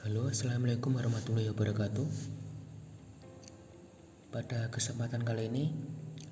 Halo, assalamualaikum warahmatullahi wabarakatuh. Pada kesempatan kali ini,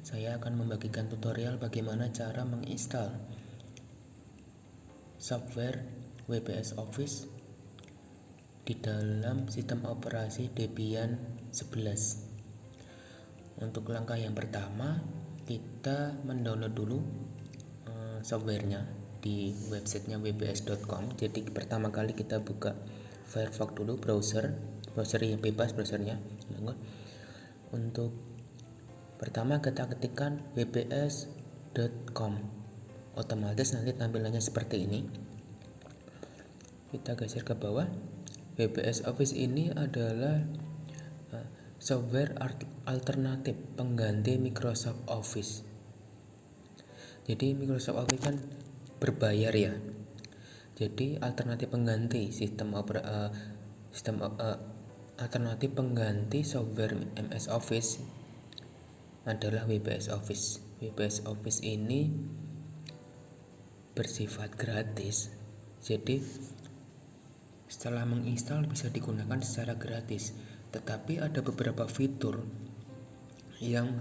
saya akan membagikan tutorial bagaimana cara menginstal software WPS Office di dalam sistem operasi Debian 11. Untuk langkah yang pertama, kita mendownload dulu softwarenya di websitenya wps.com. Jadi pertama kali kita buka Firefox dulu, browser yang bebas browsernya. Untuk pertama kita ketikkan wps.com, otomatis nanti tampilannya seperti ini. Kita geser ke bawah. WPS Office ini adalah software alternatif pengganti Microsoft Office. Jadi Microsoft Office kan berbayar ya. Jadi alternatif pengganti alternatif pengganti software MS Office adalah WPS Office. WPS Office ini bersifat gratis. Jadi setelah menginstal bisa digunakan secara gratis. Tetapi ada beberapa fitur yang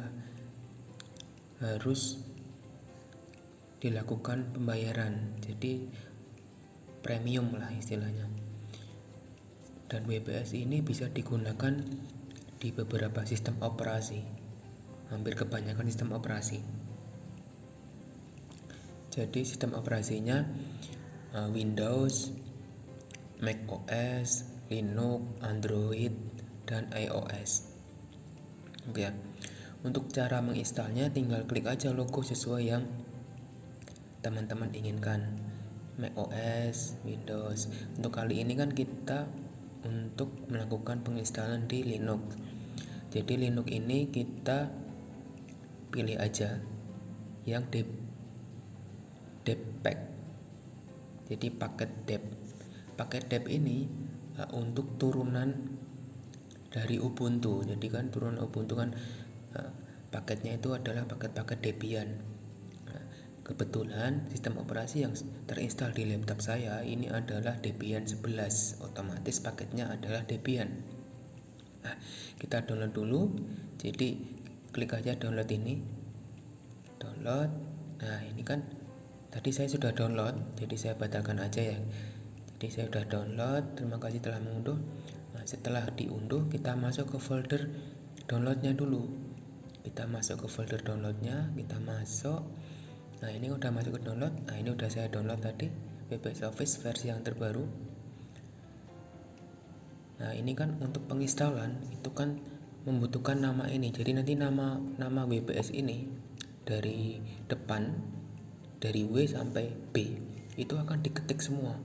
harus dilakukan pembayaran. Jadi premium lah istilahnya. Dan WPS ini bisa digunakan di beberapa sistem operasi, hampir kebanyakan sistem operasi. Jadi sistem operasinya Windows, Mac OS, Linux, Android, dan iOS. Ya. Untuk cara menginstalnya tinggal klik aja logo sesuai yang teman-teman inginkan. Mac OS, Windows. Untuk kali ini kan kita untuk melakukan penginstalan di Linux. Jadi Linux ini kita pilih aja yang deppack. Jadi paket dep. Paket dep ini untuk turunan dari Ubuntu. Jadi kan turunan Ubuntu kan paketnya itu adalah paket-paket Debian. Kebetulan sistem operasi yang terinstal di laptop saya ini adalah Debian 11. Otomatis paketnya adalah Debian. Kita download dulu. Jadi klik aja download ini. Download. Nah, ini kan tadi saya sudah download, jadi saya batalkan aja ya. Jadi saya sudah download. Terima kasih telah mengunduh. Nah, setelah diunduh kita masuk ke folder downloadnya dulu. Kita masuk ke folder downloadnya, kita masuk. Nah, ini udah masuk ke download. Nah, ini udah saya download tadi WPS Office versi yang terbaru. Nah, ini kan untuk penginstalan itu kan membutuhkan nama ini. Jadi nanti nama WPS ini dari depan, dari W sampai B itu akan diketik semua.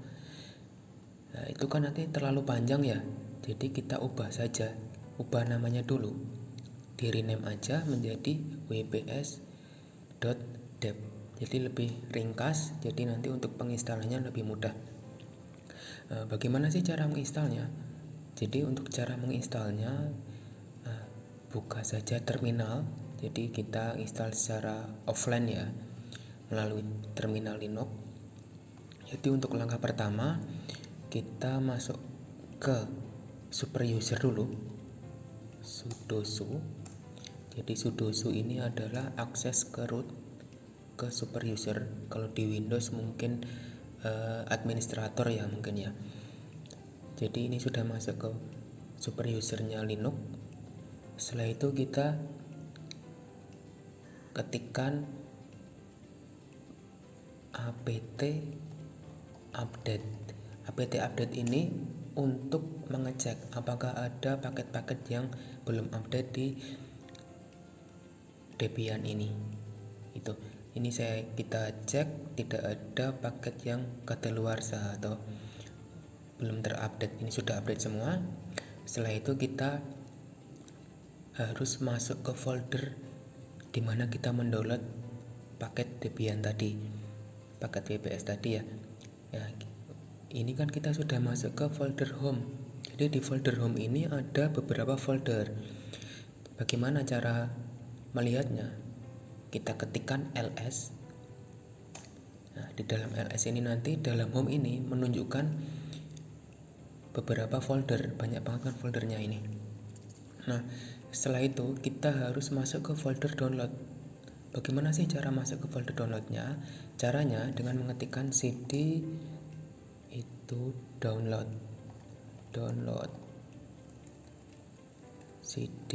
Nah, itu kan nanti terlalu panjang ya. Jadi kita ubah saja, ubah namanya dulu. Di rename aja menjadi wps.dep. Jadi lebih ringkas, jadi nanti untuk penginstalannya lebih mudah. Bagaimana sih cara menginstalnya? Jadi untuk cara menginstalnya buka saja terminal. Jadi kita install secara offline ya, melalui terminal Linux. Jadi untuk langkah pertama kita masuk ke super user dulu, sudo. Jadi sudo ini adalah akses ke root ke super user. Kalau di Windows mungkin administrator ya mungkin ya. Jadi ini sudah masuk ke super usernya Linux. Setelah itu kita ketikkan apt update ini untuk mengecek apakah ada paket-paket yang belum update di Debian ini. Ini kita cek tidak ada paket yang kadaluarsa atau belum terupdate. Ini sudah update semua. Setelah itu kita harus masuk ke folder di mana kita mendownload paket Debian tadi, paket WPS tadi ya. Ini kan kita sudah masuk ke folder home. Jadi di folder home ini ada beberapa folder. Bagaimana cara melihatnya? Kita ketikkan ls. Nah, di dalam ls ini nanti dalam home ini menunjukkan beberapa folder, banyak banget kan foldernya ini. Nah, setelah itu kita harus masuk ke folder download. Bagaimana sih cara masuk ke folder downloadnya? Caranya dengan mengetikkan cd itu download cd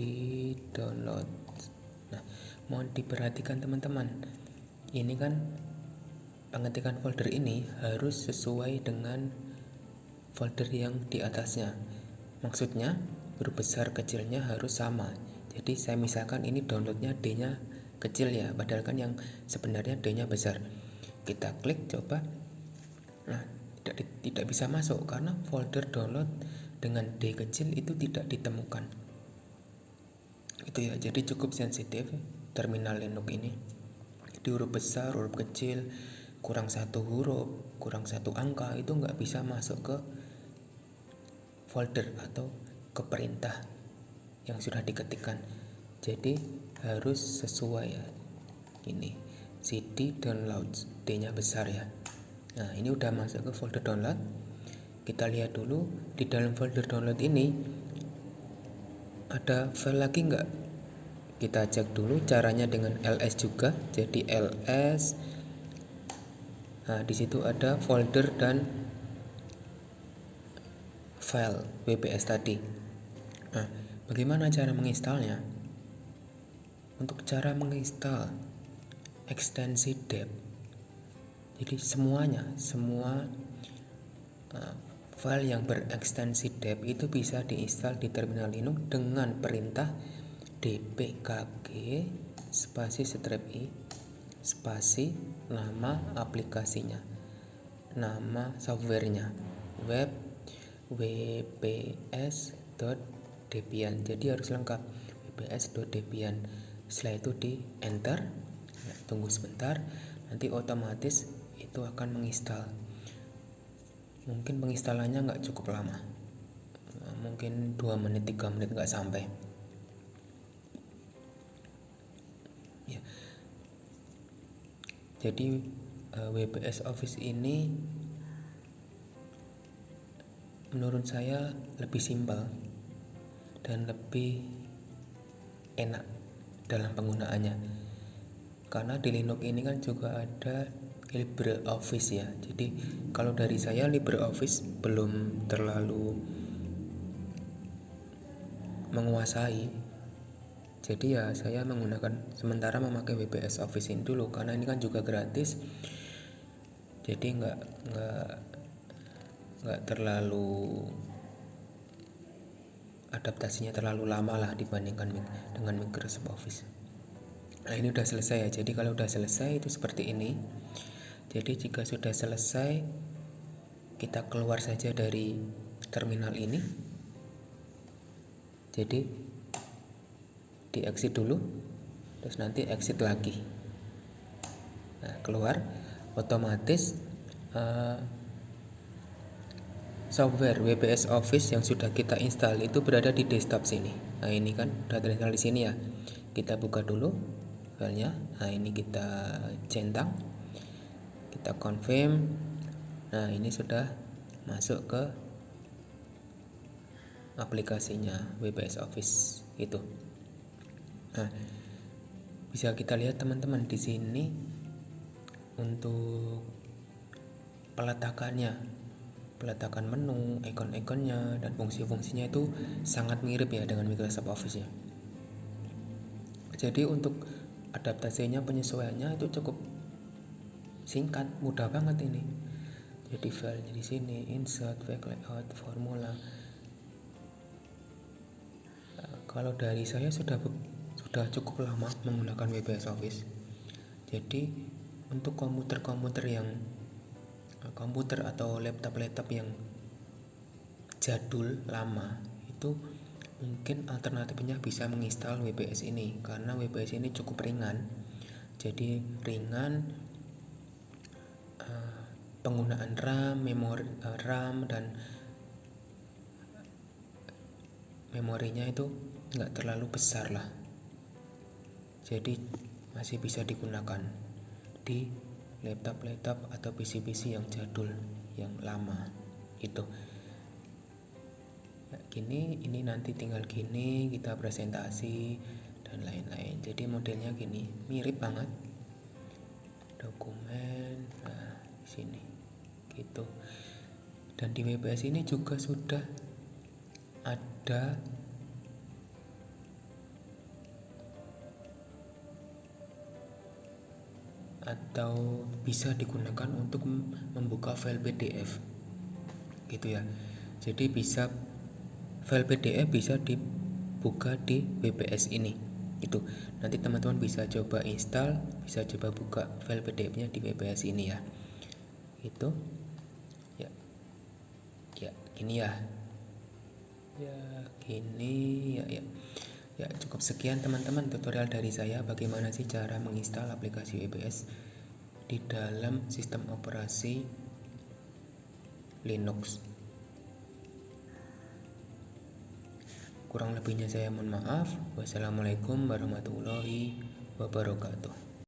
download. Nah, mohon diperhatikan teman-teman, ini kan pengetikan folder ini harus sesuai dengan folder yang di atasnya. Maksudnya huruf besar kecilnya harus sama. Jadi saya misalkan ini downloadnya D-nya kecil ya, padahal kan yang sebenarnya D-nya besar. Kita klik coba. Nah, tidak bisa masuk karena folder download dengan D kecil itu tidak ditemukan. Itu ya, jadi cukup sensitif terminal Linux ini. Jadi huruf besar, huruf kecil, kurang satu huruf, kurang satu angka itu nggak bisa masuk ke folder atau ke perintah yang sudah diketikkan. Jadi harus sesuai ya. Ini cd download, D-nya besar ya. Nah, ini udah masuk ke folder download. Kita lihat dulu di dalam folder download ini ada file lagi nggak? Kita cek dulu caranya dengan ls juga. Jadi ls, nah di situ ada folder dan file WPS tadi. Nah, bagaimana cara menginstalnya? Untuk cara menginstal ekstensi dep, jadi semua file yang berekstensi dep itu bisa diinstal di terminal Linux dengan perintah dpkg spasi -i spasi nama aplikasinya, nama softwarenya, web wps.debian. Jadi harus lengkap, wps.debian. Setelah itu di enter, tunggu sebentar, nanti otomatis itu akan menginstal. Mungkin penginstalannya nggak cukup lama, mungkin 2 menit 3 menit nggak sampai ya. Jadi WPS Office ini menurut saya lebih simpel dan lebih enak dalam penggunaannya, karena di Linux ini kan juga ada LibreOffice ya. Jadi kalau dari saya LibreOffice belum terlalu menguasai, jadi ya saya menggunakan sementara memakai WPS Office ini dulu karena ini kan juga gratis. Jadi nggak terlalu adaptasinya terlalu lama lah dibandingkan dengan Microsoft Office. Nah, ini udah selesai ya. Jadi kalau udah selesai itu seperti ini. Jadi jika sudah selesai, kita keluar saja dari terminal ini. Jadi di exit dulu, terus nanti exit lagi. Nah, keluar, otomatis software WPS Office yang sudah kita install itu berada di desktop sini. Nah, ini kan udah terinstall di sini ya. Kita buka dulu filenya. Nah, ini kita centang, kita confirm. Nah, ini sudah masuk ke aplikasinya WPS Office itu. Nah, bisa kita lihat teman-teman di sini untuk peletakan menu, ikon-ikonnya dan fungsi-fungsinya itu sangat mirip ya dengan Microsoft Office ya. Jadi untuk adaptasinya, penyesuaiannya itu cukup singkat, mudah banget ini. Jadi filenya di sini, insert, back layout, formula. Kalau dari saya sudah cukup lama menggunakan WPS Office. Jadi untuk komputer atau laptop yang jadul lama itu mungkin alternatifnya bisa menginstal WPS ini, karena WPS ini cukup ringan. Jadi ringan, penggunaan RAM dan memorinya itu nggak terlalu besar lah. Jadi masih bisa digunakan di laptop atau PC-PC yang jadul, yang lama gitu. Nah, ini nanti tinggal gini kita presentasi dan lain-lain. Jadi modelnya gini, mirip banget. Dokumen, nah di sini gitu. Dan di WPS ini juga sudah ada atau bisa digunakan untuk membuka file PDF gitu ya. Jadi bisa file PDF bisa dibuka di WPS ini gitu. Nanti teman-teman bisa coba install, bisa coba buka file PDF-nya di WPS ini ya. Itu ya. Ya, gini ya. Ya, gini ya. Ya, cukup sekian teman-teman tutorial dari saya bagaimana sih cara menginstal aplikasi WPS di dalam sistem operasi Linux. Kurang lebihnya saya mohon maaf. Wassalamualaikum warahmatullahi wabarakatuh.